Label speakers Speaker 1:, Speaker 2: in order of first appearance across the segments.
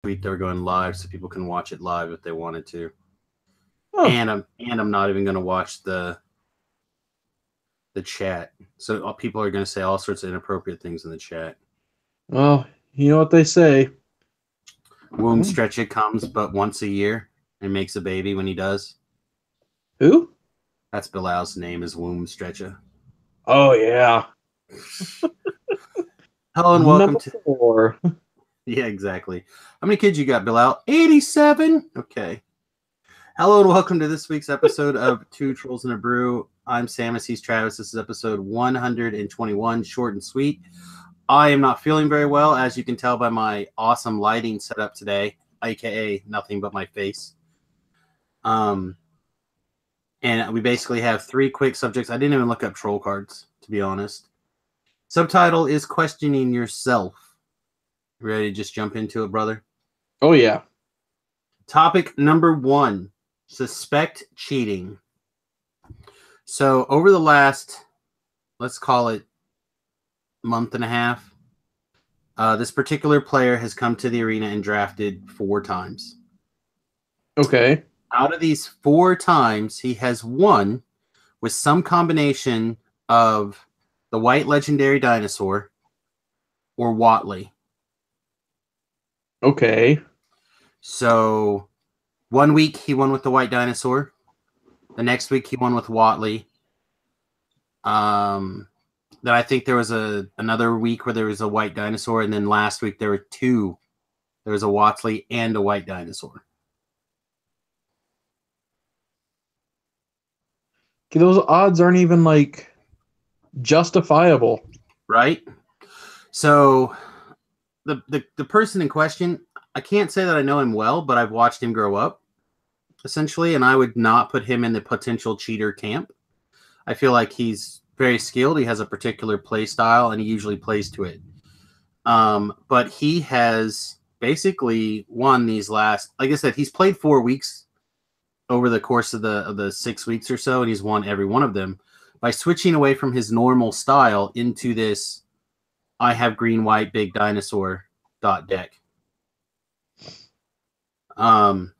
Speaker 1: week they're going live, so people can watch it live if they wanted to.
Speaker 2: Oh,
Speaker 1: And I'm not even going to watch the chat. So people are going to say all sorts of inappropriate things in the chat.
Speaker 2: well, you know what they say.
Speaker 1: Womb stretcher comes but once a year and makes a baby when he does.
Speaker 2: Who?
Speaker 1: That's Bilal's name is Womb Stretcher.
Speaker 2: Oh, yeah.
Speaker 1: Hello and welcome
Speaker 2: Number
Speaker 1: to...
Speaker 2: 4.
Speaker 1: Yeah, exactly. How many kids you got, Bilal? 87? Okay. Hello and welcome to this week's episode of Two Trolls and a Brew. I'm Samus, he's Travis. This is episode 121, short and sweet. I am not feeling very well, as you can tell by my awesome lighting setup today, aka nothing but my face. And we basically have 3 quick subjects. I didn't even look up troll cards, to be honest. Subtitle is Questioning Yourself. Ready to just jump into it, brother?
Speaker 2: Oh, yeah.
Speaker 1: Topic number 1, suspect cheating. So over the last, let's call it month and a half, this particular player has come to the arena and drafted 4 times.
Speaker 2: Okay.
Speaker 1: Out of these 4 times, he has won with some combination of the white legendary dinosaur or Watley.
Speaker 2: Okay.
Speaker 1: So 1 week he won with the white dinosaur. The next week he won with Watley. Then I think there was another week where there was a white dinosaur, and then last week there were 2. There was a Watley and a white dinosaur.
Speaker 2: Okay, those odds aren't even, like, justifiable.
Speaker 1: Right? So the person in question, I can't say that I know him well, but I've watched him grow up, essentially, and I would not put him in the potential cheater camp. I feel like he's very skilled. He has a particular play style, and he usually plays to it. But he has basically won these last, like I said, he's played 4 weeks over the course of the 6 weeks or so, and he's won every one of them by switching away from his normal style into this I have green, white, big dinosaur deck. And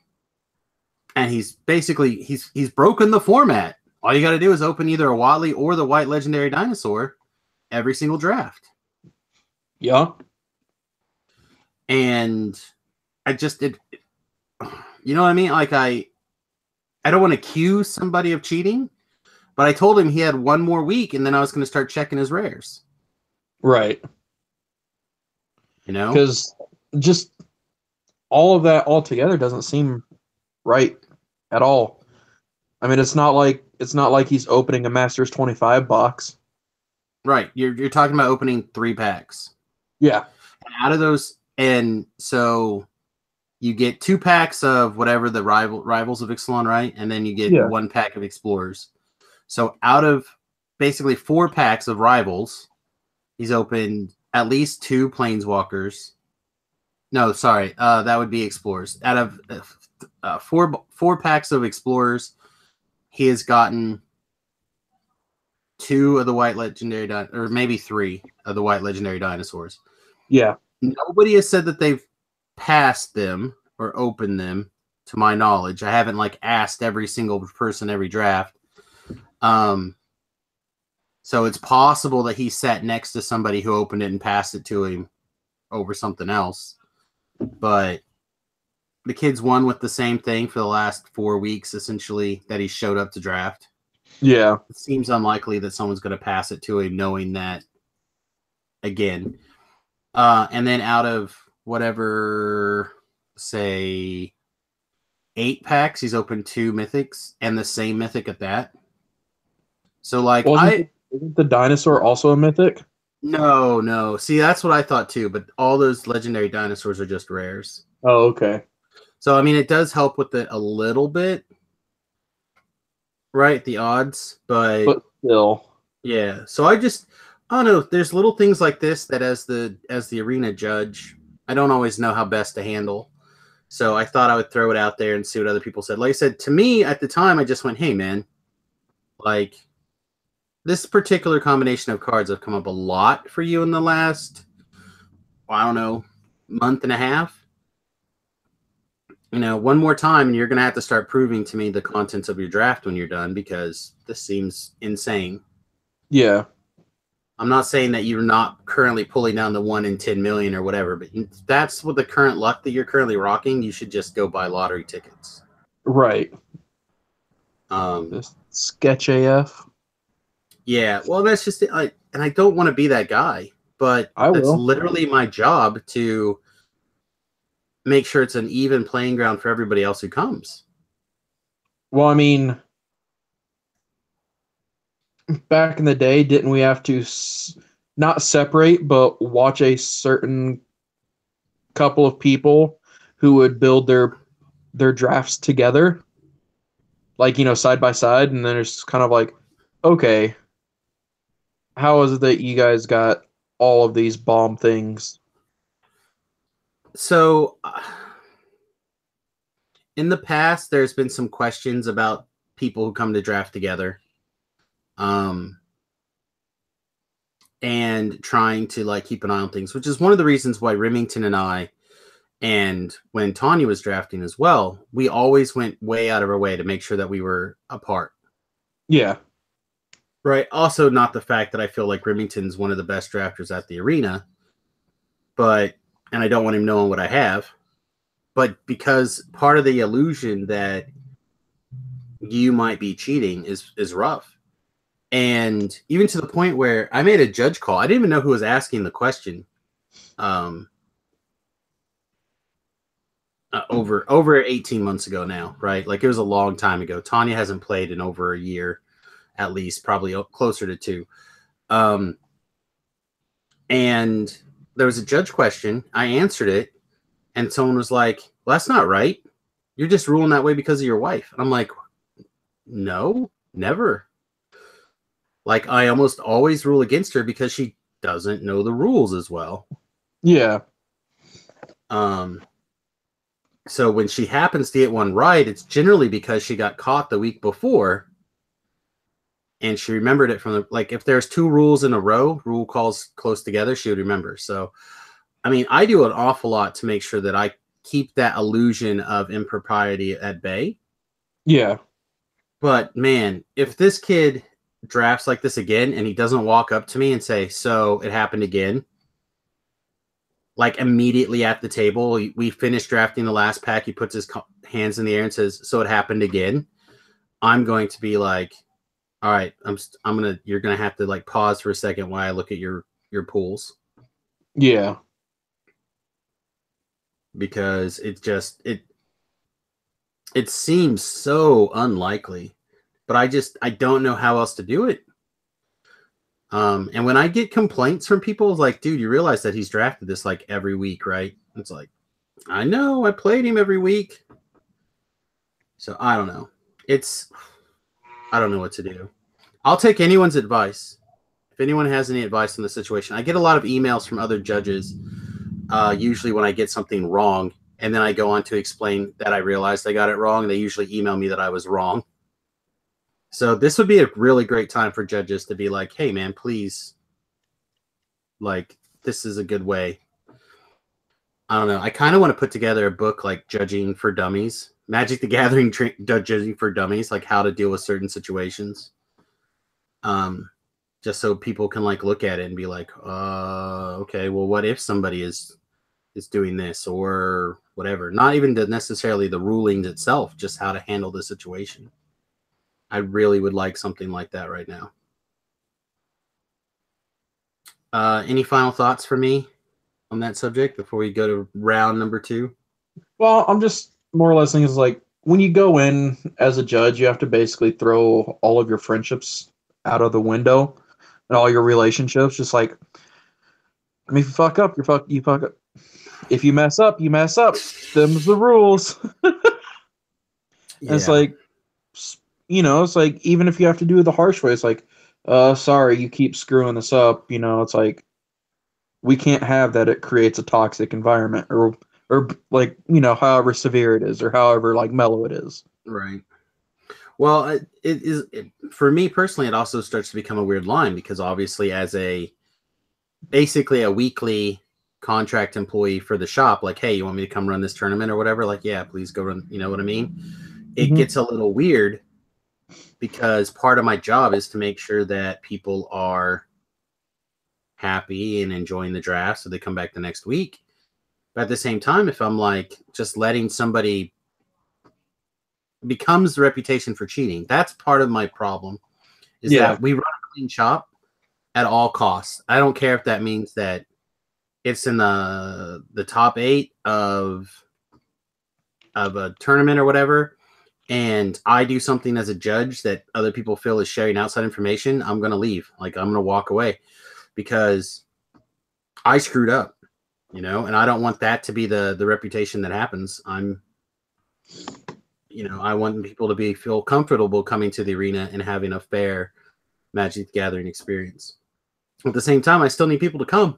Speaker 1: he's basically he's broken the format. All you got to do is open either a Watley or the white legendary dinosaur every single draft.
Speaker 2: Yeah.
Speaker 1: And I just you know what I mean? Like I don't want to accuse somebody of cheating, but I told him he had 1 more week, and then I was going to start checking his rares.
Speaker 2: Right.
Speaker 1: You know,
Speaker 2: Because just all of that altogether doesn't seem right at all. I mean, it's not like he's opening a Masters 25 box.
Speaker 1: right? You're talking about opening 3 packs.
Speaker 2: Yeah.
Speaker 1: And out of those, and so you get 2 packs of whatever the rivals of Ixalan, right? And then you get 1 pack of Explorers. So out of basically 4 packs of rivals, he's opened at least 2 Planeswalkers. No, sorry, that would be Explorers. Out of 4 packs of Explorers, he has gotten 2 of the white legendary or maybe 3 of the white legendary dinosaurs.
Speaker 2: Yeah.
Speaker 1: Nobody has said that they've passed them or opened them, to my knowledge. I haven't asked every single person every draft. So it's possible that he sat next to somebody who opened it and passed it to him over something else. But the kid's won with the same thing for the last 4 weeks, essentially, that he showed up to draft.
Speaker 2: Yeah.
Speaker 1: It seems unlikely that someone's going to pass it to him knowing that again. And then out of whatever, say, 8 packs, he's opened 2 mythics, and the same mythic at that. So,
Speaker 2: isn't the dinosaur also a mythic?
Speaker 1: No. See, that's what I thought too, but all those legendary dinosaurs are just rares.
Speaker 2: Oh, okay.
Speaker 1: So, I mean, it does help with it a little bit, right? The odds, but
Speaker 2: still.
Speaker 1: Yeah. So I don't know. There's little things like this that as the arena judge, I don't always know how best to handle. So I thought I would throw it out there and see what other people said. Like I said, to me at the time, I just went, hey, man, this particular combination of cards have come up a lot for you in the last, I don't know, month and a half. one more time, and you're going to have to start proving to me the contents of your draft when you're done, because this seems insane.
Speaker 2: Yeah.
Speaker 1: I'm not saying that you're not currently pulling down the 1 in 10 million or whatever, but that's what the current luck that you're currently rocking. You should just go buy lottery tickets.
Speaker 2: Right.
Speaker 1: Um,
Speaker 2: This sketch AF.
Speaker 1: yeah, well, that's just it. And I don't want to be that guy, but
Speaker 2: I
Speaker 1: that's
Speaker 2: will.
Speaker 1: literally my job to make sure it's an even playing ground for everybody else who comes.
Speaker 2: Well, I mean, back in the day, didn't we have to not separate, but watch a certain couple of people who would build their drafts together, like side by side, and then it's kind of like, okay, how is it that you guys got all of these bomb things?
Speaker 1: So, in the past, there's been some questions about people who come to draft together. And trying to like keep an eye on things, which is one of the reasons why Remington and I, and when Tanya was drafting as well, we always went way out of our way to make sure that we were apart.
Speaker 2: Yeah.
Speaker 1: Right. Also, not the fact that I feel like Remington's one of the best drafters at the arena, and I don't want him knowing what I have, but because part of the illusion that you might be cheating is rough. And even to the point where I made a judge call. I didn't even know who was asking the question. Over 18 months ago now, right? Like, it was a long time ago. Tanya hasn't played in over a year, at least, probably closer to 2. And there was a judge question. I answered it, and someone was like, well, that's not right. You're just ruling that way because of your wife. And I'm like, no, never. Like, I almost always rule against her because she doesn't know the rules as well.
Speaker 2: Yeah.
Speaker 1: So when she happens to get one right, it's generally because she got caught the week before and she remembered it from like, if there's 2 rules in a row, rule calls close together, she would remember. So, I mean, I do an awful lot to make sure that I keep that illusion of impropriety at bay.
Speaker 2: Yeah.
Speaker 1: But man, if this kid drafts like this again and he doesn't walk up to me and say, so it happened again, like immediately at the table, we finished drafting the last pack, he puts his hands in the air and says, so it happened again, I'm going to be like, all right, you're gonna have to like pause for a second while I look at your pools.
Speaker 2: Yeah.
Speaker 1: Because it seems so unlikely, but I don't know how else to do it. And when I get complaints from people, like, dude, you realize that he's drafted this like every week, right? It's like, I know, I played him every week. So I don't know. I don't know what to do. I'll take anyone's advice. If anyone has any advice on the situation, I get a lot of emails from other judges, usually when I get something wrong, and then I go on to explain that I realized I got it wrong. They usually email me that I was wrong. So this would be a really great time for judges to be like, hey, man, please, like, this is a good way. I don't know. I kind of want to put together a book like Judging for Dummies, Magic the Gathering Judging for Dummies, like how to deal with certain situations. Just so people can like look at it and be like, okay, well, what if somebody is doing this or whatever? Not even necessarily the rulings itself, just how to handle the situation. I really would like something like that right now. Any final thoughts for me on that subject before we go to round number 2?
Speaker 2: Well, I'm just more or less thinking is like when you go in as a judge, you have to basically throw all of your friendships out of the window and all your relationships. Just like, I mean, if you fuck up, you fuck up. If you mess up, you mess up. Them's the rules.
Speaker 1: Yeah.
Speaker 2: It's like, it's like even if you have to do it the harsh way, it's like, sorry, you keep screwing this up. It's like we can't have that. It creates a toxic environment, or like however severe it is, or however like mellow it is.
Speaker 1: Right. Well, it is for me personally. It also starts to become a weird line because obviously, as basically a weekly contract employee for the shop, like, hey, you want me to come run this tournament or whatever? Like, yeah, please go run. You know what I mean? It gets a little weird because part of my job is to make sure that people are happy and enjoying the draft so they come back the next week. But at the same time, if I'm like just letting somebody becomes the reputation for cheating, that's part of my problem is that we run a clean shop at all costs. I don't care if that means that it's in the top 8 of a tournament or whatever, and I do something as a judge that other people feel is sharing outside information. I'm going to leave. Like, I'm going to walk away because I screwed up, you know, and I don't want that to be the reputation that happens. I want people to feel comfortable coming to the arena and having a fair Magic the Gathering experience. At the same time, I still need people to come.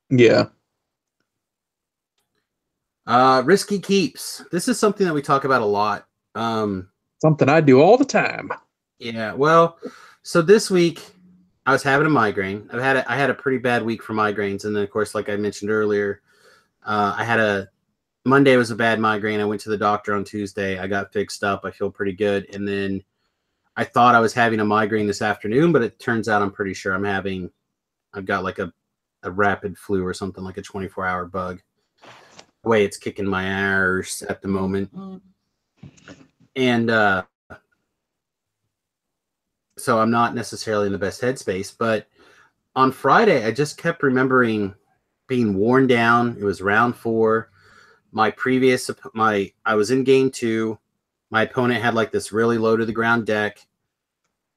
Speaker 2: Yeah.
Speaker 1: Risky keeps. This is something that we talk about a lot.
Speaker 2: Something I do all the time.
Speaker 1: Yeah. Well, so this week I was having a migraine. I had a pretty bad week for migraines, and then of course, like I mentioned earlier, Monday was a bad migraine. I went to the doctor on Tuesday. I got fixed up. I feel pretty good, and then I thought I was having a migraine this afternoon, but it turns out I'm pretty sure I've got like a rapid flu or something, like a 24-hour bug. The way it's kicking my arse at the moment. And so I'm not necessarily in the best headspace, but on Friday, I just kept remembering being worn down. It was round 4. I was in game 2. My opponent had like this really low to the ground deck,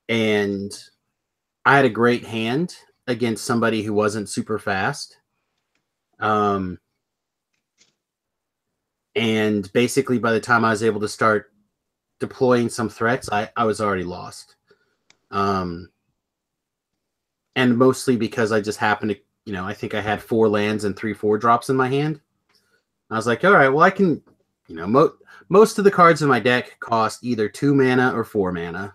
Speaker 1: and I had a great hand against somebody who wasn't super fast. And basically by the time I was able to start deploying some threats, I was already lost. And mostly because I just happened to, I think I had 4 lands and 3 4-drops in my hand. I was like, all right, well, I can, most of the cards in my deck cost either 2 mana or 4 mana.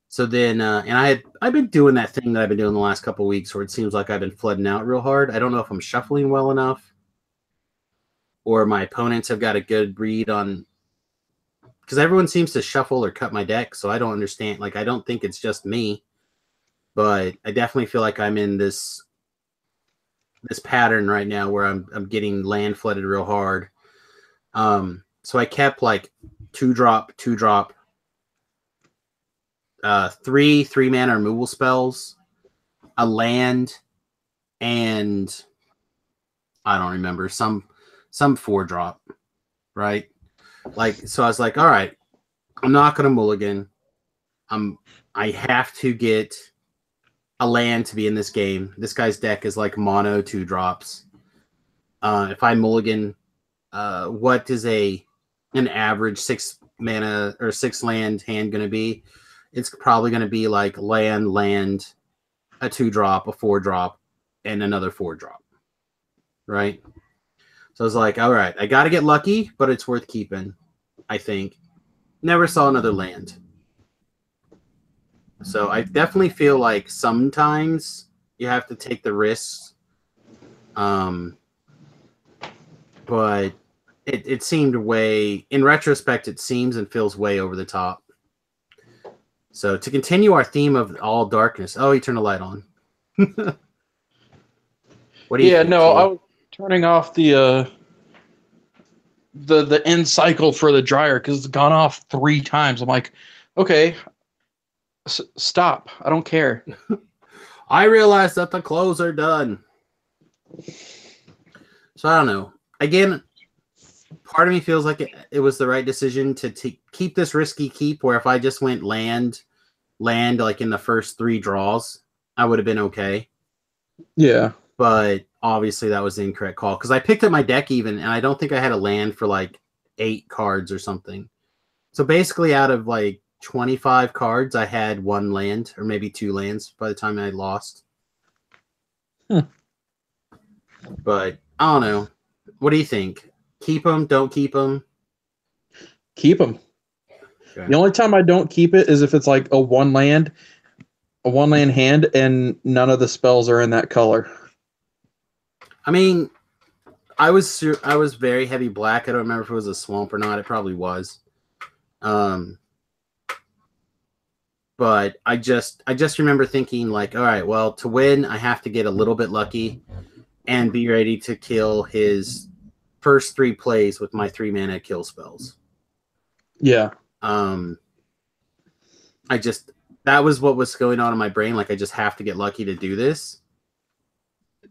Speaker 1: So then, and I've been doing that thing that I've been doing the last couple of weeks where it seems like I've been flooding out real hard. I don't know if I'm shuffling well enough or my opponents have got a good read on, because everyone seems to shuffle or cut my deck. So I don't understand. Like, I don't think it's just me, but I definitely feel like I'm in this pattern right now where I'm getting land flooded real hard. So I kept like 2-drop, 2-drop, 3 3-mana removal spells, a land, and I don't remember, some 4-drop, right? Like, so I was like, all right, I'm not gonna mulligan. I have to get a land to be in this game. This guy's deck is like mono 2-drops. If I mulligan, what is an average 6 mana or 6 land hand gonna be? It's probably gonna be like land, a 2-drop, a 4-drop, and another 4-drop, right? So I was like, all right, I got to get lucky, but it's worth keeping, I think. Never saw another land. So I definitely feel like sometimes you have to take the risks. But it seemed in retrospect, it seems and feels way over the top. So to continue our theme of all darkness. Oh, you turned the light on. What do you think?
Speaker 2: No, I was turning off the end cycle for the dryer because it's gone off 3 times. I'm like, okay, stop. I don't care.
Speaker 1: I realized that the clothes are done. So I don't know. Again, part of me feels like it was the right decision to keep this risky keep, where if I just went land like in the first 3 draws, I would have been okay.
Speaker 2: Yeah.
Speaker 1: But obviously that was the incorrect call because I picked up my deck even, and I don't think I had a land for like 8 cards or something. So basically out of like 25 cards, I had 1 land or maybe 2 lands by the time I lost. But I don't know. What do you think? Keep them? Don't keep them?
Speaker 2: Keep them. Okay. The only time I don't keep it is if it's like a 1 land hand, and none of the spells are in that color.
Speaker 1: I mean, I was very heavy black. I don't remember if it was a swamp or not. It probably was. But I just remember thinking like, all right, well, to win, I have to get a little bit lucky and be ready to kill his first 3 plays with my 3 mana kill spells.
Speaker 2: Yeah.
Speaker 1: That was what was going on in my brain. Like, I just have to get lucky to do this.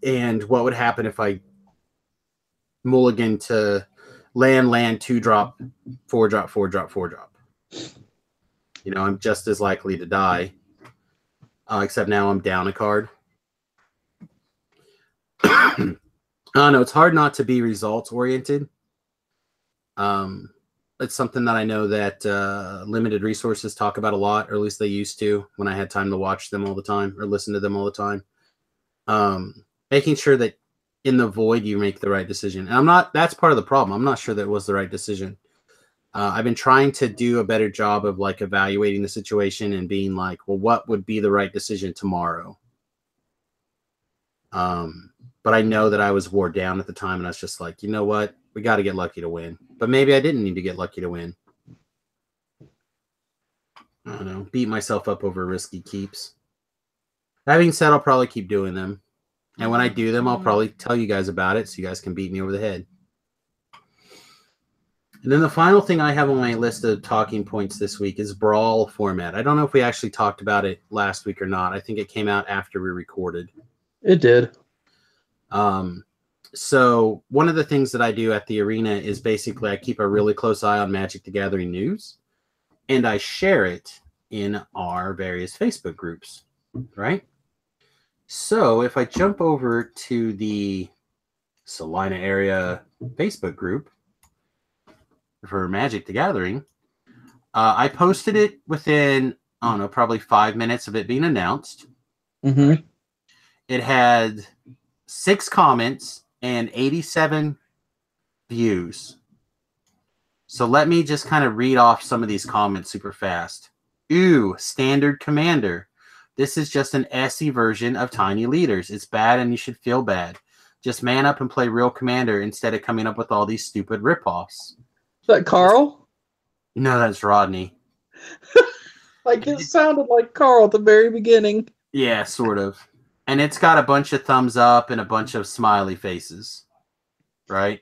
Speaker 1: And what would happen if I mulligan to land, 2-drop, 4-drop, 4-drop, 4-drop? You know, I'm just as likely to die. Except now I'm down a card. I don't know. It's hard not to be results oriented. It's something that I know that limited resources talk about a lot, or at least they used to when I had time to watch them all the time or listen to them all the time. Making sure that in the void you make the right decision. And that's part of the problem. I'm not sure that it was the right decision. I've been trying to do a better job of like evaluating the situation and being like, well, what would be the right decision tomorrow? But I know that I was wore down at the time, and I was just like, you know what? We got to get lucky to win. But maybe I didn't need to get lucky to win. I don't know. Beat myself up over risky keeps. That being said, I'll probably keep doing them. And when I do them, I'll probably tell you guys about it so you guys can beat me over the head. And then the final thing I have on my list of talking points this week is Brawl format. I don't know if we actually talked about it last week or not. I think it came out after we recorded.
Speaker 2: It did.
Speaker 1: So one of the things that I do at the arena is basically I keep a really close eye on Magic the Gathering news, and I share it in our various Facebook groups, right? So if I jump over to the Salina area Facebook group for Magic the Gathering, I posted it within, I don't know, probably 5 minutes of it being announced.
Speaker 2: Mm-hmm.
Speaker 1: It had 6 comments and 87 views. So let me just kind of read off some of these comments super fast. Ooh, standard commander. This is just an SE version of Tiny Leaders. It's bad and you should feel bad. Just man up and play real commander instead of coming up with all these stupid ripoffs.
Speaker 2: Is that Carl?
Speaker 1: No, that's Rodney.
Speaker 2: Like, it sounded like Carl at the very beginning.
Speaker 1: Yeah, sort of. And it's got a bunch of thumbs up and a bunch of smiley faces, right?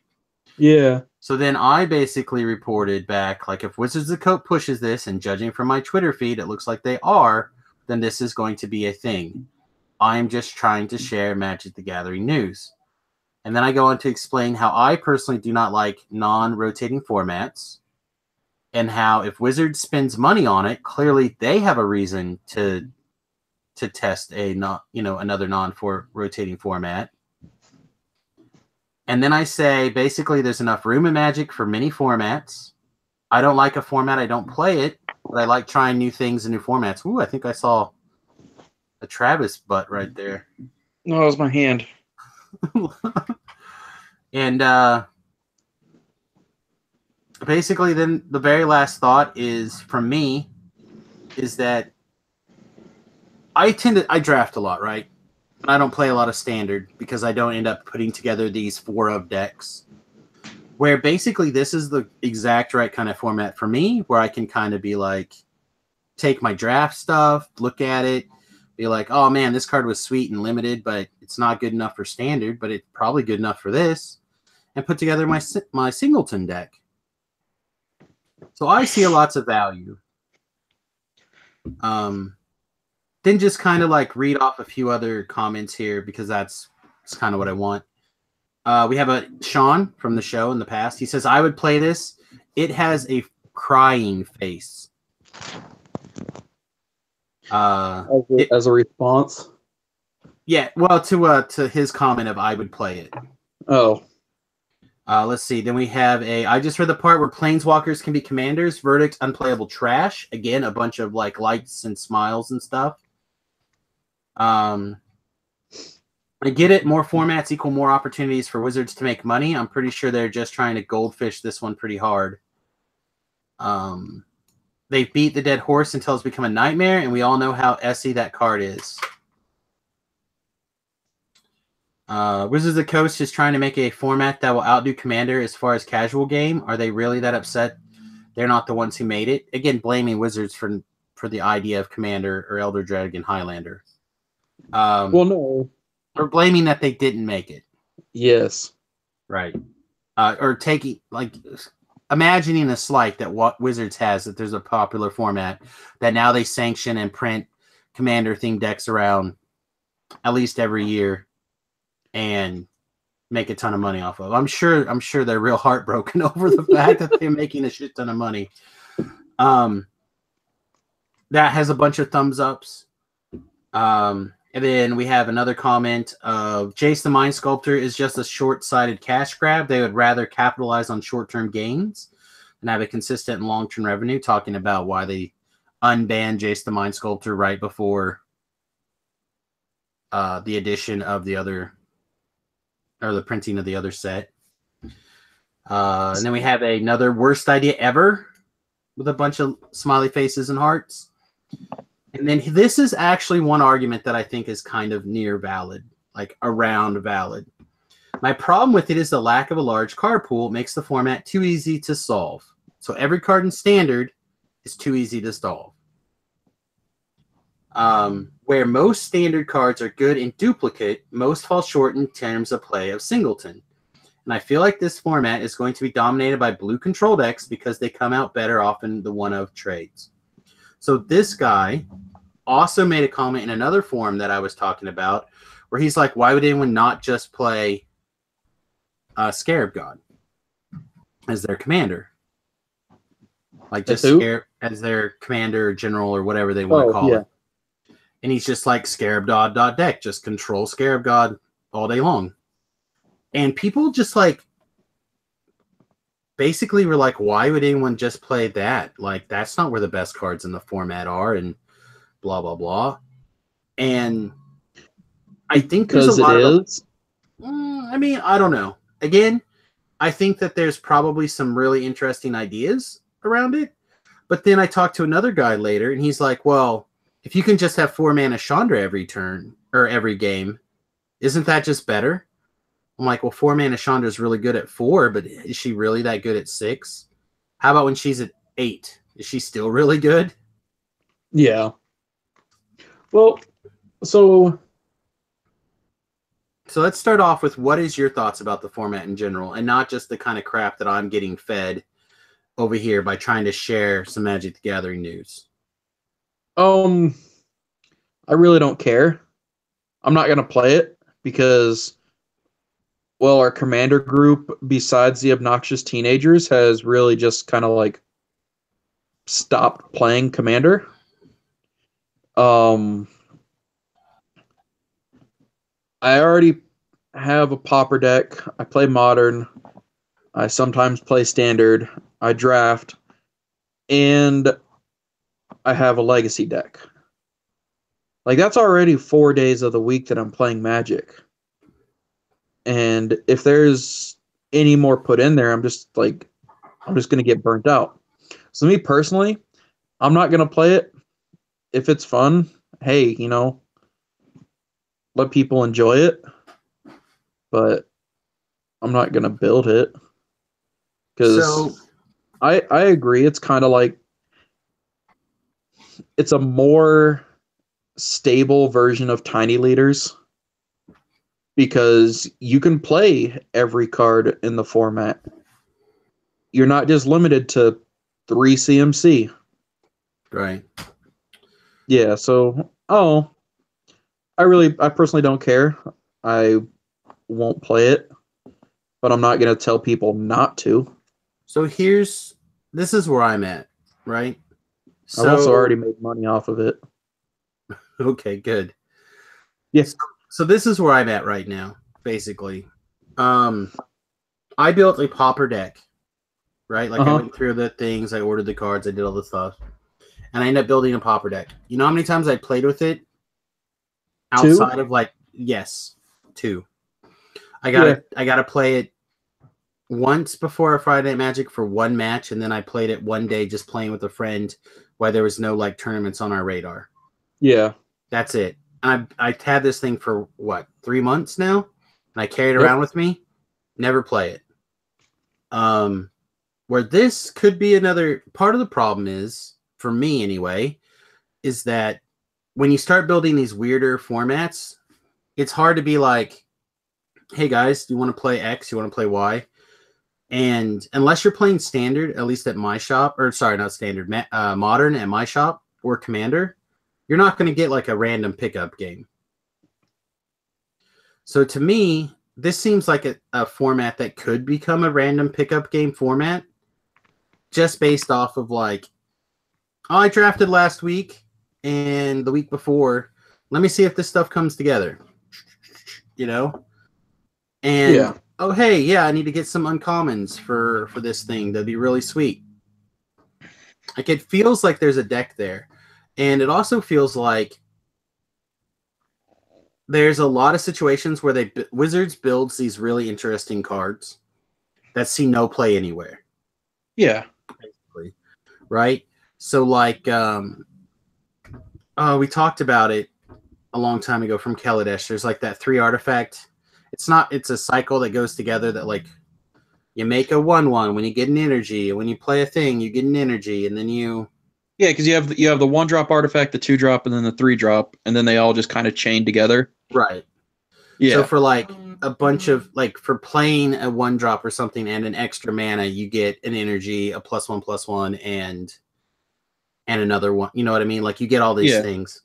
Speaker 2: Yeah.
Speaker 1: So then I basically reported back, like, if Wizards of the Coast pushes this, and judging from my Twitter feed, it looks like they are, then this is going to be a thing. I'm just trying to share Magic the Gathering news. And then I go on to explain how I personally do not like non-rotating formats, and how if Wizards spends money on it, clearly they have a reason to test another non-rotating format. And then I say, basically, there's enough room in Magic for many formats. I don't like a format, I don't play it, but I like trying new things and new formats. Ooh, I think I saw a Travis butt right there.
Speaker 2: No, it was my hand.
Speaker 1: And basically, then the very last thought is from me is that I draft a lot, right? I don't play a lot of standard because I don't end up putting together these 4 of decks. Where basically this is the exact right kind of format for me, where I can kind of be like, take my draft stuff, look at it, be like, oh man, this card was sweet and limited, but it's not good enough for standard, but it's probably good enough for this, and put together my singleton deck. So I see lots of value. Then just kind of like read off a few other comments here because that's kind of what I want. We have a Sean from the show in the past. He says, I would play this. It has a crying face.
Speaker 2: As a response?
Speaker 1: Yeah, well, to his comment of I would play it.
Speaker 2: Oh.
Speaker 1: Let's see. Then we have I just read the part where planeswalkers can be commanders. Verdict, unplayable trash. Again, a bunch of like lights and smiles and stuff. I get it. More formats equal more opportunities for Wizards to make money. I'm pretty sure they're just trying to goldfish this one pretty hard. They beat the dead horse until it's become a nightmare, and we all know how SE that card is. Wizards of the Coast is trying to make a format that will outdo Commander as far as casual game. Are they really that upset? They're not the ones who made it. Again, blaming Wizards for the idea of Commander or Elder Dragon Highlander.
Speaker 2: Well, no.
Speaker 1: Or blaming that they didn't make it.
Speaker 2: Yes.
Speaker 1: Right. Or taking, like, imagining the slight that what Wizards has, that there's a popular format that now they sanction and print Commander themed decks around at least every year and make a ton of money off of. I'm sure they're real heartbroken over the fact that they're making a shit ton of money. That has a bunch of thumbs ups. And then we have another comment of Jace the Mind Sculptor is just a short-sighted cash grab. They would rather capitalize on short-term gains and have a consistent and long-term revenue, talking about why they unbanned Jace the Mind Sculptor right before the addition of the other, or the printing of the other set. And then we have another worst idea ever with a bunch of smiley faces and hearts. And then this is actually one argument that I think is kind of near valid, like around valid. My problem with it is the lack of a large card pool makes the format too easy to solve. So every card in Standard is too easy to solve. Where most Standard cards are good in Duplicate, most fall short in terms of play of Singleton. And I feel like this format is going to be dominated by blue control decks because they come out better off in the one-of trades. So this guy also made a comment in another forum that I was talking about where he's like, why would anyone not just play Scarab God as their commander? Like just Scarab as their commander or general or whatever they want to call it. And he's just like Scarab God deck, just control Scarab God all day long. And people just like basically were like, why would anyone just play that? Like, that's not where the best cards in the format are, and blah, blah, blah. And I think there's a lot of... I mean, I don't know. Again, I think that there's probably some really interesting ideas around it. But then I talked to another guy later, and he's like, well, if you can just have 4-mana Chandra every turn, or every game, isn't that just better? I'm like, well, 4-mana Chandra is really good at 4, but is she really that good at 6? How about when she's at 8? Is she still really good?
Speaker 2: Yeah. Well, so
Speaker 1: let's start off with what is your thoughts about the format in general, and not just the kind of crap that I'm getting fed over here by trying to share some Magic the Gathering news.
Speaker 2: I really don't care. I'm not going to play it because, well, our commander group, besides the obnoxious teenagers, has really just kind of like stopped playing commander. I already have a pauper deck. I play modern. I sometimes play standard. I draft. And I have a legacy deck. Like, that's already 4 days of the week that I'm playing Magic. And if there's any more put in there, I'm just going to get burnt out. So me personally, I'm not going to play it. If it's fun, hey, let people enjoy it. But I'm not going to build it. Because I agree. It's kind of like, it's a more stable version of Tiny Leaders. Because you can play every card in the format. You're not just limited to 3 CMC.
Speaker 1: Right.
Speaker 2: Yeah, so, I personally don't care. I won't play it, but I'm not going to tell people not to.
Speaker 1: So this is where I'm at, right?
Speaker 2: I've also already made money off of it.
Speaker 1: Okay, good.
Speaker 2: Yes.
Speaker 1: Yeah. So this is where I'm at right now, basically. I built a pauper deck, right? Like I went through the things, I ordered the cards, I did all the stuff. And I ended up building a pauper deck. You know how many times I played with it? Outside of yes, 2. I gotta play it once before a Friday Night Magic for 1 match, and then I played it one day just playing with a friend while there was no tournaments on our radar.
Speaker 2: Yeah.
Speaker 1: That's it. I've had this thing for 3 months now, and I carry it
Speaker 2: Yep.
Speaker 1: around with me, never play it. Where this could be another part of the problem is, for me anyway, is that when you start building these weirder formats, it's hard to be like, hey guys, do you want to play X? You want to play Y? And unless you're playing standard, at least at my shop, or sorry, not standard, modern at my shop or commander, you're not going to get like a random pickup game. So to me, this seems like a format that could become a random pickup game format, just based off of like, oh, I drafted last week and the week before. Let me see if this stuff comes together. You know? And
Speaker 2: Yeah.
Speaker 1: oh hey, yeah, I need to get some uncommons for this thing. That'd be really sweet. Like it feels like there's a deck there. And it also feels like there's a lot of situations where Wizards builds these really interesting cards that see no play anywhere.
Speaker 2: Yeah.
Speaker 1: Basically. Right? So like we talked about it a long time ago from Kaladesh. There's like that 3 artifact. It's a cycle that goes together that like you make a 1/1 when you get an energy. When you play a thing, you get an energy, and then you
Speaker 2: because you have the 1-drop artifact, the 2-drop, and then the 3-drop, and then they all just kind of chain together.
Speaker 1: right.
Speaker 2: Yeah.
Speaker 1: So for like a bunch of like for playing a 1-drop or something and an extra mana, you get an energy, a +1/+1, and another one. You know what I mean? Like you get all these things.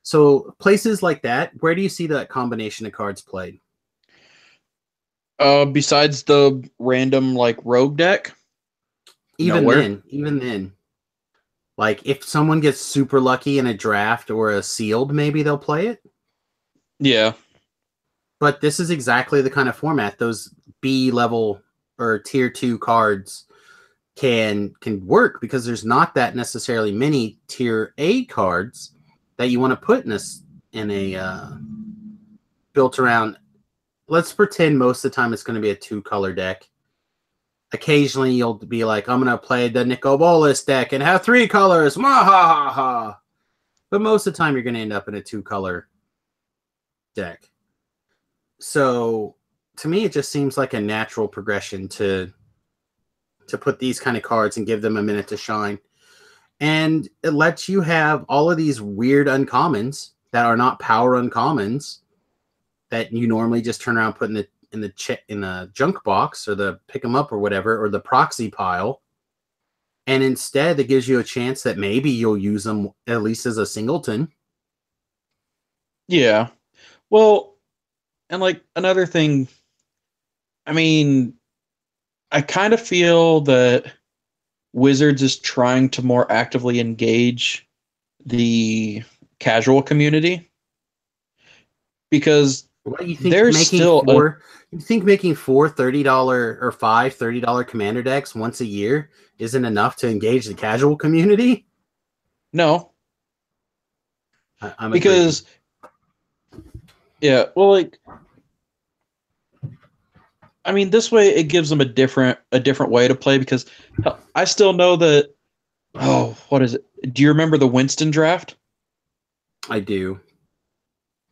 Speaker 1: So places like that, where do you see that combination of cards played?
Speaker 2: Besides the random like rogue deck,
Speaker 1: Even
Speaker 2: nowhere.
Speaker 1: then, like if someone gets super lucky in a draft or a sealed, maybe they'll play it.
Speaker 2: Yeah.
Speaker 1: But this is exactly the kind of format those B level or tier 2 cards can work, because there's not that necessarily many tier A cards that you want to put in a built around. Let's pretend most of the time it's going to be a 2-color deck. Occasionally you'll be like, I'm going to play the Nicobolas deck and have 3 colors. Mwahaha. But most of the time you're going to end up in a 2-color deck. So to me, it just seems like a natural progression to put these kind of cards and give them a minute to shine. And it lets you have all of these weird uncommons that are not power uncommons that you normally just turn around, put in the junk box or the pick them up or whatever, or the proxy pile. And instead it gives you a chance that maybe you'll use them at least as a singleton.
Speaker 2: Yeah. Well, and like another thing, I mean, I kind of feel that Wizards is trying to more actively engage the casual community, because
Speaker 1: What you think
Speaker 2: there's
Speaker 1: making
Speaker 2: still
Speaker 1: you think making four $30 or five $30 commander decks once a year isn't enough to engage the casual community?
Speaker 2: no,
Speaker 1: I'm
Speaker 2: because yeah, well, like, I mean, this way it gives them a different way to play, because I still know that. Oh, what is it? Do you remember the Winston draft?
Speaker 1: I do.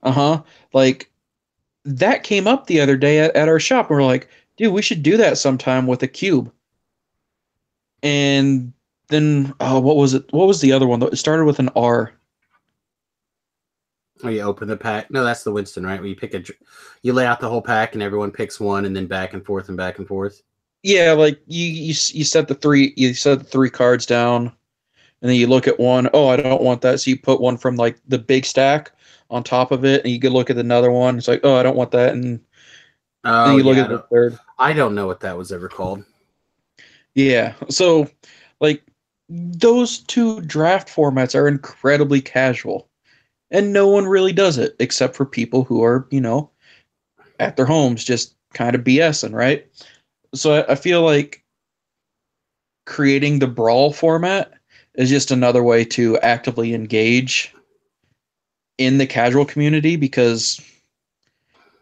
Speaker 2: Uh-huh. Like, that came up the other day at our shop, and we're like, dude, we should do that sometime with a cube. And then, oh, what was it? What was the other one? It started with an R.
Speaker 1: Oh, you open the pack. No, that's the Winston, right? Where you lay out the whole pack and everyone picks one, and then back and forth and back and forth.
Speaker 2: Yeah, like you set the three cards down, and then you look at one. Oh, I don't want that. So you put one from like the big stack on top of it, and you could look at another one. It's like, oh, I don't want that, and then you look at the third.
Speaker 1: I don't know what that was ever called.
Speaker 2: Yeah, so like those two draft formats are incredibly casual, and no one really does it except for people who are, at their homes just kind of BSing, right? So I feel like creating the brawl format is just another way to actively engage in the casual community, because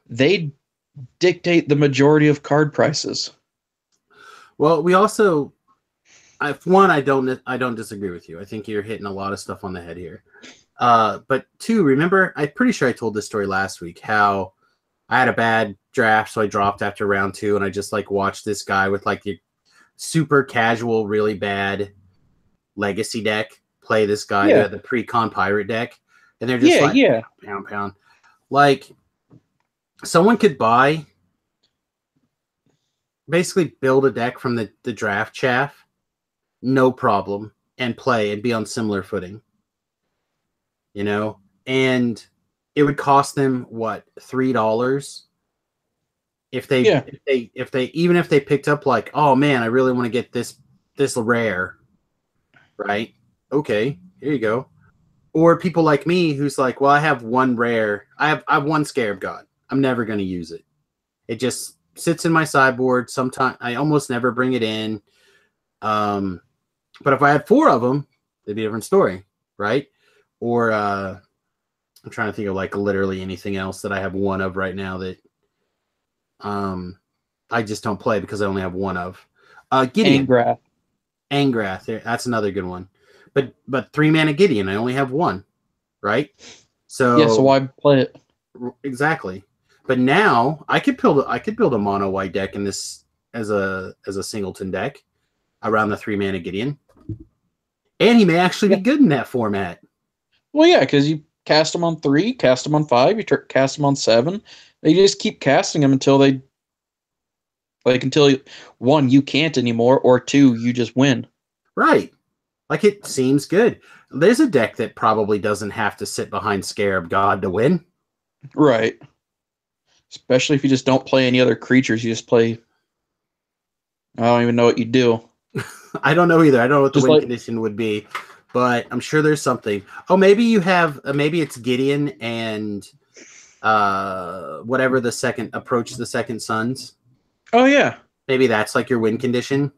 Speaker 2: they dictate the majority of card prices.
Speaker 1: Well, we also, I don't disagree with you. I think you're hitting a lot of stuff on the head here. But two, remember, I'm pretty sure I told this story last week, how I had a bad draft, so I dropped after round 2, and I just like watched this guy with like the super casual, really bad legacy deck play this guy
Speaker 2: Yeah.
Speaker 1: the pre-con pirate deck, and they're just
Speaker 2: Yeah,
Speaker 1: like
Speaker 2: yeah.
Speaker 1: pound. Like someone could basically build a deck from the draft chaff, no problem, and play and be on similar footing. You know, and it would cost them what, $3 if they picked up like, oh man, I really want to get this rare, right? Okay, here you go. Or people like me who's like, well, I have one rare. I have one Scarab God. I'm never going to use it. It just sits in my sideboard. Sometimes I almost never bring it in. But if I had 4 of them, it'd be a different story, right? Or I'm trying to think of like literally anything else that I have one of right now that I just don't play because I only have one of. Gideon. Angrath. That's another good one. But 3-mana Gideon, I only have one, right?
Speaker 2: So why play it?
Speaker 1: Exactly. But now I could build a mono white deck in this as a singleton deck around the 3-mana Gideon. And he may actually be good in that format.
Speaker 2: Well, yeah, because you cast them on 3, cast them on 5, you cast them on 7. They just keep casting them until they until 1, you can't anymore, or 2, you just win.
Speaker 1: Right. Like, it seems good. There's a deck that probably doesn't have to sit behind Scarab God to win.
Speaker 2: Right. Especially if you just don't play any other creatures. You just play... I don't even know what you do.
Speaker 1: I don't know either. I don't know what the win condition would be, but I'm sure there's something. Oh, maybe you have... maybe it's Gideon and whatever the second... Approach the Second Sons.
Speaker 2: Oh, yeah.
Speaker 1: Maybe that's like your win condition.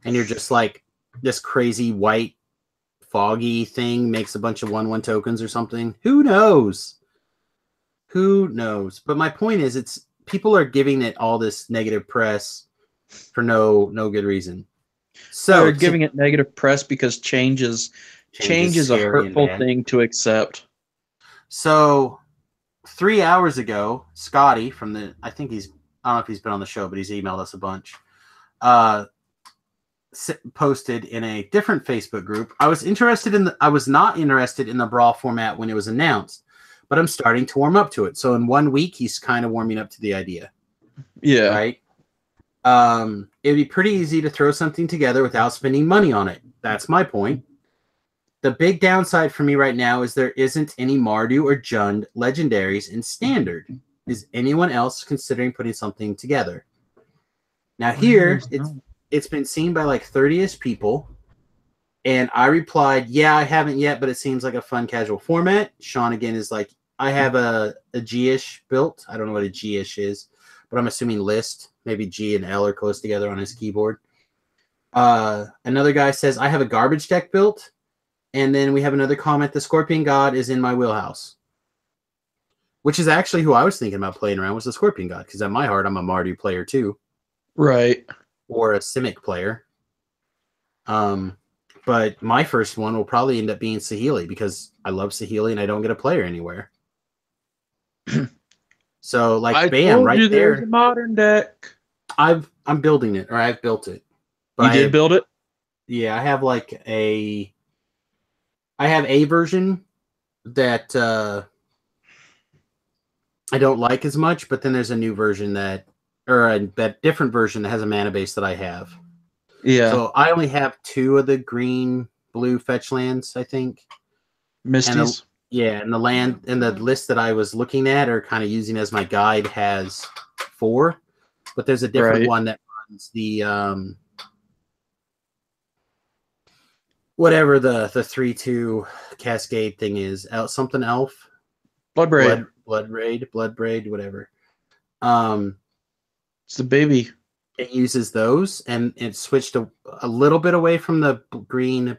Speaker 1: And you're just like... This crazy white foggy thing makes a bunch of 1/1 tokens or something. Who knows? Who knows? But my point is, it's people are giving it all this negative press for no good reason. So
Speaker 2: they're giving it negative press because change is a hurtful thing to accept.
Speaker 1: So 3 hours ago, Scotty from the I don't know if he's been on the show, but he's emailed us a bunch. Posted in a different Facebook group. I was not interested in the Brawl format when it was announced, but I'm starting to warm up to it. So in 1 week, he's kind of warming up to the idea.
Speaker 2: Yeah.
Speaker 1: Right. It'd be pretty easy to throw something together without spending money on it. That's my point. The big downside for me right now is there isn't any Mardu or Jund legendaries in Standard. Is anyone else considering putting something together? Now here, it's been seen by like 30-ish people, and I replied, yeah, I haven't yet, but it seems like a fun casual format. Sean again is like, I have a G-ish built. I don't know what a G-ish is, but I'm assuming list. Maybe G and L are close together on his keyboard. Another guy says, I have a garbage deck built. And then we have another comment, the Scorpion God is in my wheelhouse. Which is actually who I was thinking about playing around, was the Scorpion God, because at my heart, I'm a Mardu player too.
Speaker 2: Right.
Speaker 1: Or a Simic player. But my first one will probably end up being Saheeli, because I love Saheeli and I don't get a player anywhere. So like, bam, right there.
Speaker 2: There's a modern deck.
Speaker 1: I'm building it, or I've built it.
Speaker 2: But you did build it?
Speaker 1: Yeah, I have a version that I don't like as much, but then there's a new version a different version that has a mana base that I have.
Speaker 2: Yeah.
Speaker 1: So I only have 2 of the green-blue fetch lands, I think.
Speaker 2: Misties.
Speaker 1: And the land and the list that I was looking at or kind of using as my guide has 4, but there's a different one that runs the whatever the 3/2 cascade thing is, something elf,
Speaker 2: blood braid,
Speaker 1: whatever.
Speaker 2: It's the baby.
Speaker 1: It uses those, and it switched a little bit away from the green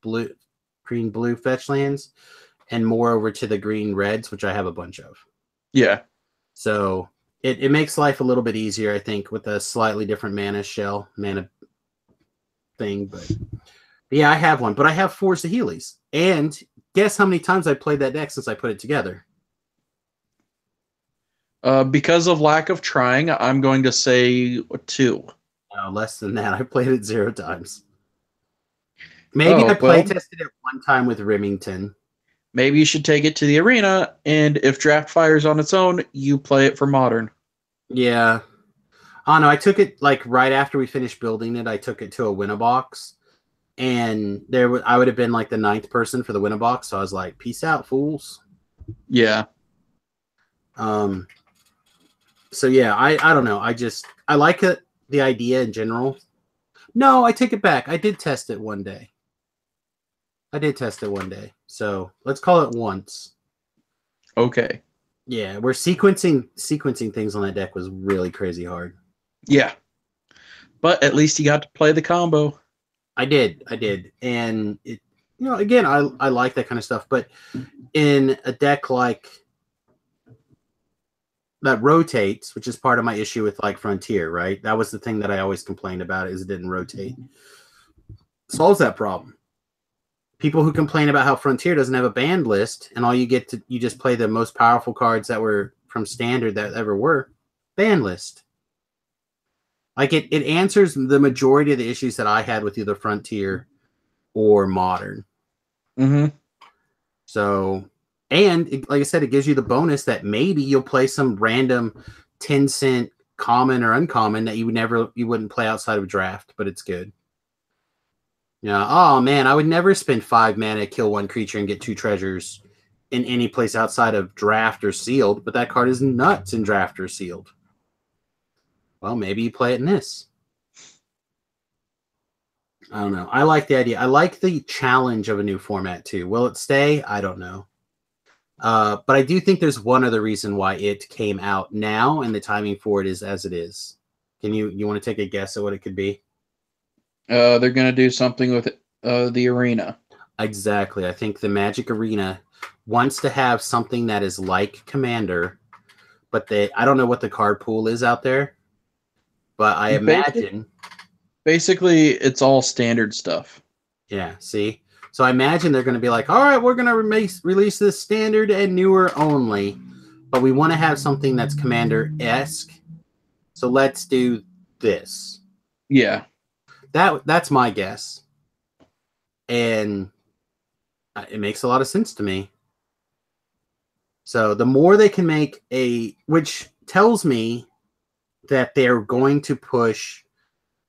Speaker 1: blue fetch lands, and more over to the green reds, which I have a bunch of.
Speaker 2: Yeah.
Speaker 1: So it makes life a little bit easier, I think, with a slightly different mana thing. But yeah, I have one, but I have 4 Saheelis. And guess how many times I played that deck since I put it together?
Speaker 2: Because of lack of trying, I'm going to say 2.
Speaker 1: Less than that. I played it 0 times. Maybe I
Speaker 2: Oh,
Speaker 1: play
Speaker 2: well,
Speaker 1: tested it one time with Remington.
Speaker 2: maybe you should take it to the arena, and if draft fires on its own, you play it for modern.
Speaker 1: Yeah. Oh no, I took it like right after we finished building it. I took it to a Winnabox, and I would have been like the 9th person for the Winnabox. So I was like, "Peace out, fools."
Speaker 2: Yeah.
Speaker 1: Um. So yeah, I don't know. I like it, the idea in general. No, I take it back. I did test it one day. So let's call it once.
Speaker 2: Okay.
Speaker 1: Yeah, we're sequencing things on that deck was really crazy hard.
Speaker 2: Yeah. But at least you got to play the combo.
Speaker 1: I did, and it, again, I like that kind of stuff. But in a deck like that rotates, which is part of my issue with like Frontier, right? That was the thing that I always complained about, is it didn't rotate. Solves that problem. People who complain about how Frontier doesn't have a banned list, and all you just play the most powerful cards that were from Standard that ever were, ban list. Like it answers the majority of the issues that I had with either Frontier or Modern.
Speaker 2: Mm-hmm.
Speaker 1: So, and like I said, it gives you the bonus that maybe you'll play some random 10-cent common or uncommon that you wouldn't play outside of draft, but it's good. Yeah. Oh man, I would never spend 5 mana, kill 1 creature, and get 2 treasures in any place outside of draft or sealed, but that card is nuts in draft or sealed. Well, maybe you play it in this. I don't know. I like the idea. I like the challenge of a new format too. Will it stay? I don't know. But I do think there's one other reason why it came out now, and the timing for it is as it is. Can you want to take a guess at what it could be?
Speaker 2: They're going to do something with the arena.
Speaker 1: Exactly. I think the Magic Arena wants to have something that is like Commander, but I don't know what the card pool is out there, but I imagine.
Speaker 2: Basically, it's all standard stuff.
Speaker 1: Yeah, see? So I imagine they're going to be like, all right, we're going to release this standard and newer only, but we want to have something that's Commander-esque. So let's do this.
Speaker 2: Yeah.
Speaker 1: That's my guess. And it makes a lot of sense to me. So the more they can make which tells me that they're going to push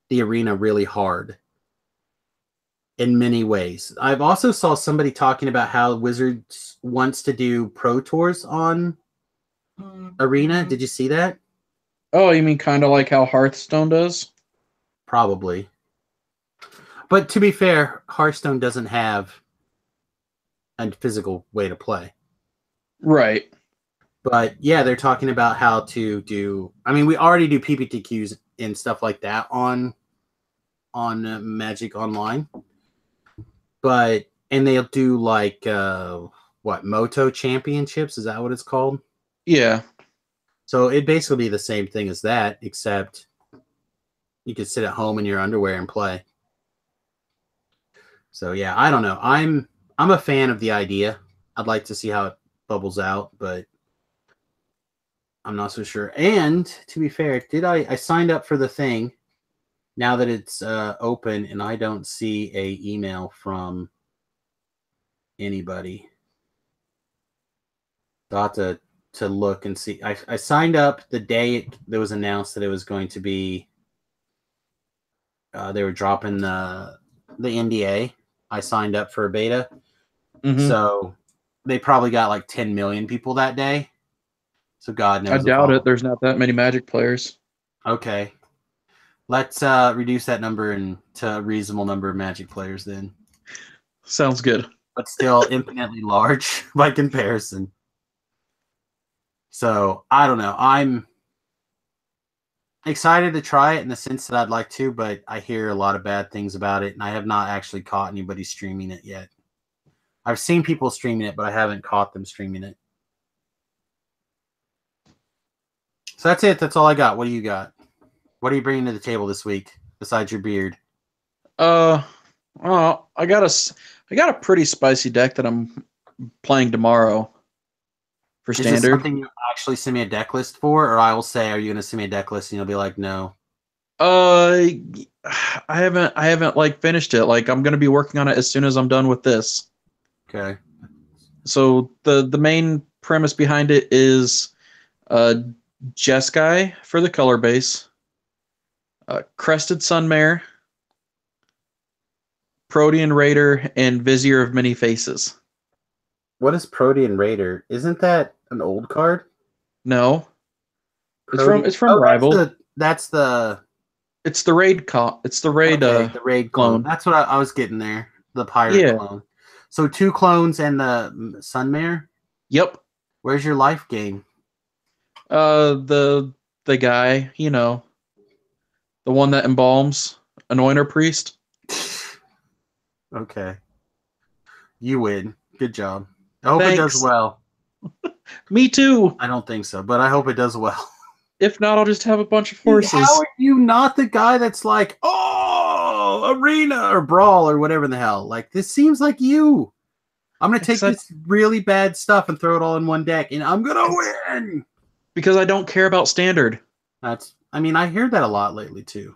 Speaker 1: the arena really hard in many ways. I've also saw somebody talking about how Wizards wants to do pro tours on arena. Did you see that?
Speaker 2: Oh, you mean kind of like how Hearthstone does?
Speaker 1: Probably. But to be fair, Hearthstone doesn't have a physical way to play.
Speaker 2: Right.
Speaker 1: But yeah, they're talking about how to do. I mean, we already do PPTQs and stuff like that on Magic Online. And they'll do like Moto Championships? Is that what it's called?
Speaker 2: Yeah.
Speaker 1: So it'd basically be the same thing as that, except you could sit at home in your underwear and play. So yeah, I don't know. I'm a fan of the idea. I'd like to see how it bubbles out, but I'm not so sure. And to be fair, I signed up for the thing now that it's open, and I don't see a email from anybody. Got to look and see. I signed up the day it was announced that it was going to be. They were dropping the NDA. I signed up for a beta, so they probably got like 10 million people that day. So God knows.
Speaker 2: I doubt it. There's not that many Magic players.
Speaker 1: Okay, let's reduce that number to a reasonable number of Magic players then.
Speaker 2: Sounds good.
Speaker 1: But still infinitely large by comparison. So I don't know. I'm excited to try it in the sense that I'd like to, but I hear a lot of bad things about it, and I have not actually caught anybody streaming it yet. I've seen people streaming it, but I haven't caught them streaming it. So that's it. That's all I got. What do you got? What are you bringing to the table this week besides your beard?
Speaker 2: Well, I got a pretty spicy deck that I'm playing tomorrow for
Speaker 1: Is this
Speaker 2: standard.
Speaker 1: something you actually send me a deck list for, or I will say, "Are you going to send me a deck list?" And you'll be like, "No."
Speaker 2: I haven't like finished it. Like I'm gonna be working on it as soon as I'm done with this.
Speaker 1: Okay.
Speaker 2: So the main premise behind it is uh Jeskai for the color base, Crested Sunmare, Protean Raider, and Vizier of Many Faces.
Speaker 1: What is Protean Raider? Isn't that an old card?
Speaker 2: No,
Speaker 1: Protean.
Speaker 2: it's from
Speaker 1: Oh,
Speaker 2: Rival.
Speaker 1: that's the
Speaker 2: It's the raid
Speaker 1: okay, the raid clone.
Speaker 2: clone.
Speaker 1: That's what I was getting there. The pirate
Speaker 2: Yeah.
Speaker 1: clone. So 2 clones and the Sunmare.
Speaker 2: Yep.
Speaker 1: Where's your life gain?
Speaker 2: The guy, the one that embalms Anointer Priest.
Speaker 1: Okay. You win. Good job. I hope it does
Speaker 2: Thanks.
Speaker 1: well.
Speaker 2: Me too.
Speaker 1: I don't think so, but I hope it does well.
Speaker 2: If not, I'll just have a bunch of
Speaker 1: How
Speaker 2: horses.
Speaker 1: are you not the guy that's like, oh, arena or brawl or whatever the hell? Like, this seems like you. I'm going to take
Speaker 2: Except-
Speaker 1: this really bad stuff and throw it all in one deck, and I'm going to win.
Speaker 2: Because I don't care about standard.
Speaker 1: I hear that a lot lately, too.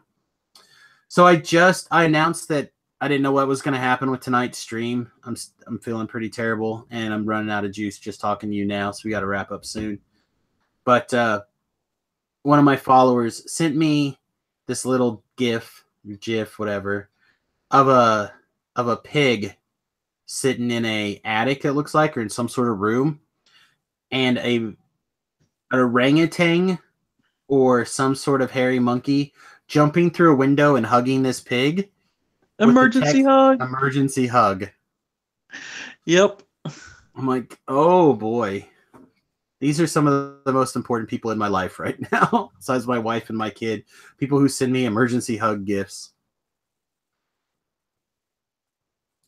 Speaker 1: So I announced that I didn't know what was going to happen with tonight's stream. I'm feeling pretty terrible, and I'm running out of juice just talking to you now, so we got to wrap up soon. But one of my followers sent me this little GIF, whatever, of a pig sitting in a attic, it looks like, or in some sort of room, and an orangutan or some sort of hairy monkey jumping through a window and hugging this pig.
Speaker 2: Emergency hug.
Speaker 1: Emergency hug.
Speaker 2: Yep.
Speaker 1: I'm like, oh boy. These are some of the most important people in my life right now, besides my wife and my kid. People who send me emergency hug gifts.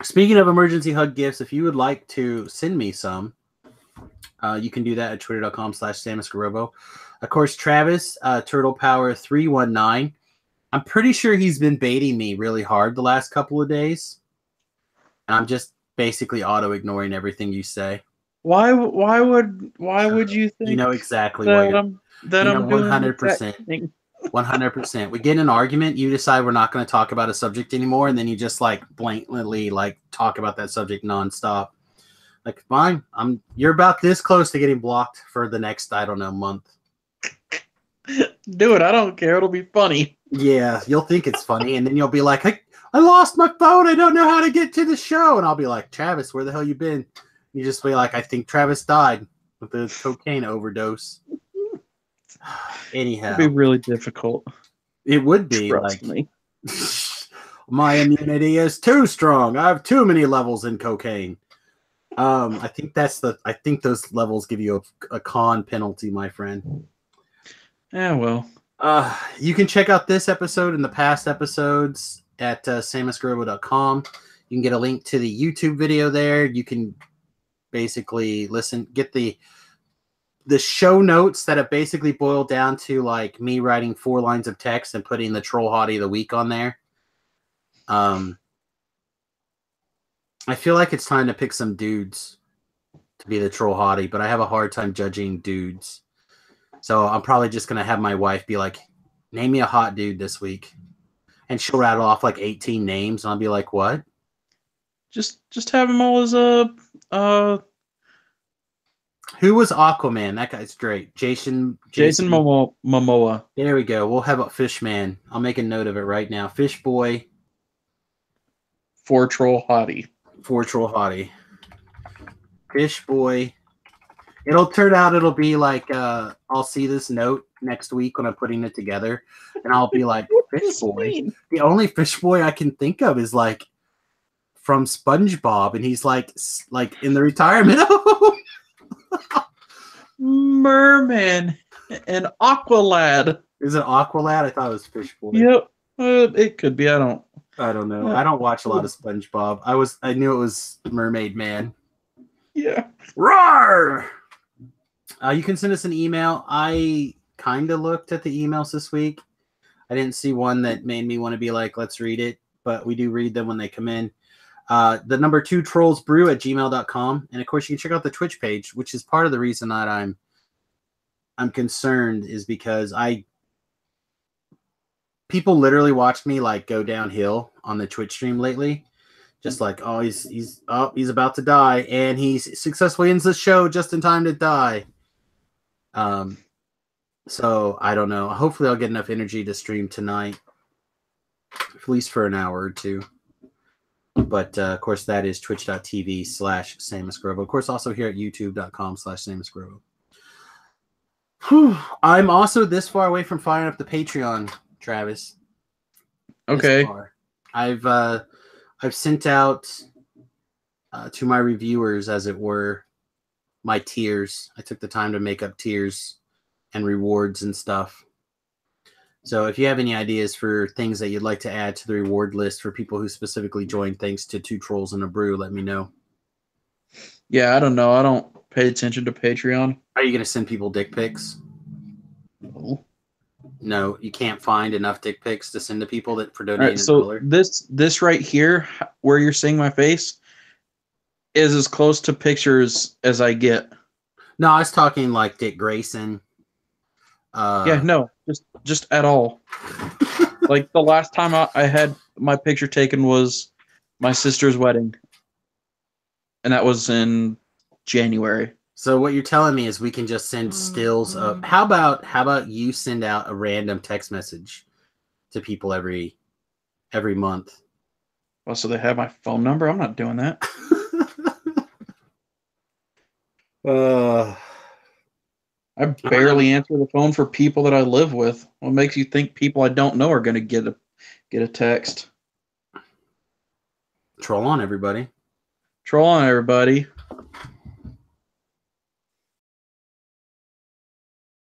Speaker 1: Speaking of emergency hug gifts, if you would like to send me some, you can do that at twitter.com/SamusGarobo. Of course, Travis, Turtle Power 319. I'm pretty sure he's been baiting me really hard the last couple of days. And I'm just basically auto-ignoring everything you say.
Speaker 2: Why would you think
Speaker 1: you know exactly
Speaker 2: that
Speaker 1: what
Speaker 2: I'm doing
Speaker 1: 100%. 100%. We get in an argument, you decide we're not going to talk about a subject anymore, and then you just like blatantly like talk about that subject nonstop. Like, fine, you're about this close to getting blocked for the next, I don't know, month.
Speaker 2: Do it. I don't care. It'll be funny.
Speaker 1: Yeah, you'll think it's funny, and then you'll be like, I lost my phone. I don't know how to get to the show. And I'll be like, Travis, where the hell you been? You just be like, I think Travis died with a cocaine overdose. Anyhow.
Speaker 2: It'd be really difficult.
Speaker 1: It would be.
Speaker 2: Trust me.
Speaker 1: My immunity is too strong. I have too many levels in cocaine. I think those levels give you a con penalty, my friend.
Speaker 2: Yeah, well.
Speaker 1: You can check out this episode and the past episodes at samusgrobo.com. You can get a link to the YouTube video there. You can basically get the show notes that have basically boiled down to like me writing 4 lines of text and putting the Troll Hottie of the Week on there. I feel like it's time to pick some dudes to be the Troll Hottie, but I have a hard time judging dudes. So I'm probably just going to have my wife be like, name me a hot dude this week. And she'll rattle off like 18 names. And I'll be like, what?
Speaker 2: Just have them all as
Speaker 1: Who was Aquaman? That guy's great. Jason
Speaker 2: Momoa.
Speaker 1: There we go. We'll have a Fishman. I'll make a note of it right now. Fish Boy.
Speaker 2: For Troll Hottie.
Speaker 1: Fish Boy. It'll turn out it'll be like I'll see this note next week when I'm putting it together, and I'll be like, Fish Boy. Mean? The only Fish Boy I can think of is like from SpongeBob, and he's like in the retirement home.
Speaker 2: Merman and Aqualad.
Speaker 1: Is it Aqualad? I thought it was Fish Boy.
Speaker 2: Yep. It could be. I don't
Speaker 1: know. I don't watch a lot of SpongeBob. I knew it was Mermaid Man.
Speaker 2: Yeah.
Speaker 1: Roar! You can send us an email. I kind of looked at the emails this week. I didn't see one that made me want to be like, let's read it, but we do read them when they come in. The number 2 trolls brew at gmail.com. And of course, you can check out the Twitch page, which is part of the reason that I'm concerned is because people literally watched me like go downhill on the Twitch stream lately. Just like, oh, he's about to die, and he successfully ends the show just in time to die. So I don't know. Hopefully, I'll get enough energy to stream tonight, at least for an hour or two. But of course, that is twitch.tv/SamusGrovo. Of course, also here at youtube.com/SamusGrovo. I'm also this far away from firing up the Patreon, Travis.
Speaker 2: Okay.
Speaker 1: I've sent out to my reviewers, as it were, my tiers. I took the time to make up tiers and rewards and stuff. So if you have any ideas for things that you'd like to add to the reward list for people who specifically join thanks to 2 Trolls and a Brew, let me know.
Speaker 2: Yeah, I don't know. I don't pay attention to Patreon.
Speaker 1: Are you going to send people dick pics?
Speaker 2: No.
Speaker 1: No, you can't find enough dick pics to send to people that for donating
Speaker 2: Right, so
Speaker 1: $1.
Speaker 2: this right here, where you're seeing my face, is as close to pictures as I get.
Speaker 1: No, I was talking like Dick Grayson.
Speaker 2: Yeah, no, just at all. Like the last time I had my picture taken was my sister's wedding, and that was in January.
Speaker 1: So what you're telling me is we can just send stills of. How about you send out a random text message to people every month?
Speaker 2: Well, so they have my phone number. I'm not doing that. I barely answer the phone for people that I live with. What makes you think people I don't know are going to get a text?
Speaker 1: Troll on, everybody.
Speaker 2: Troll on, everybody.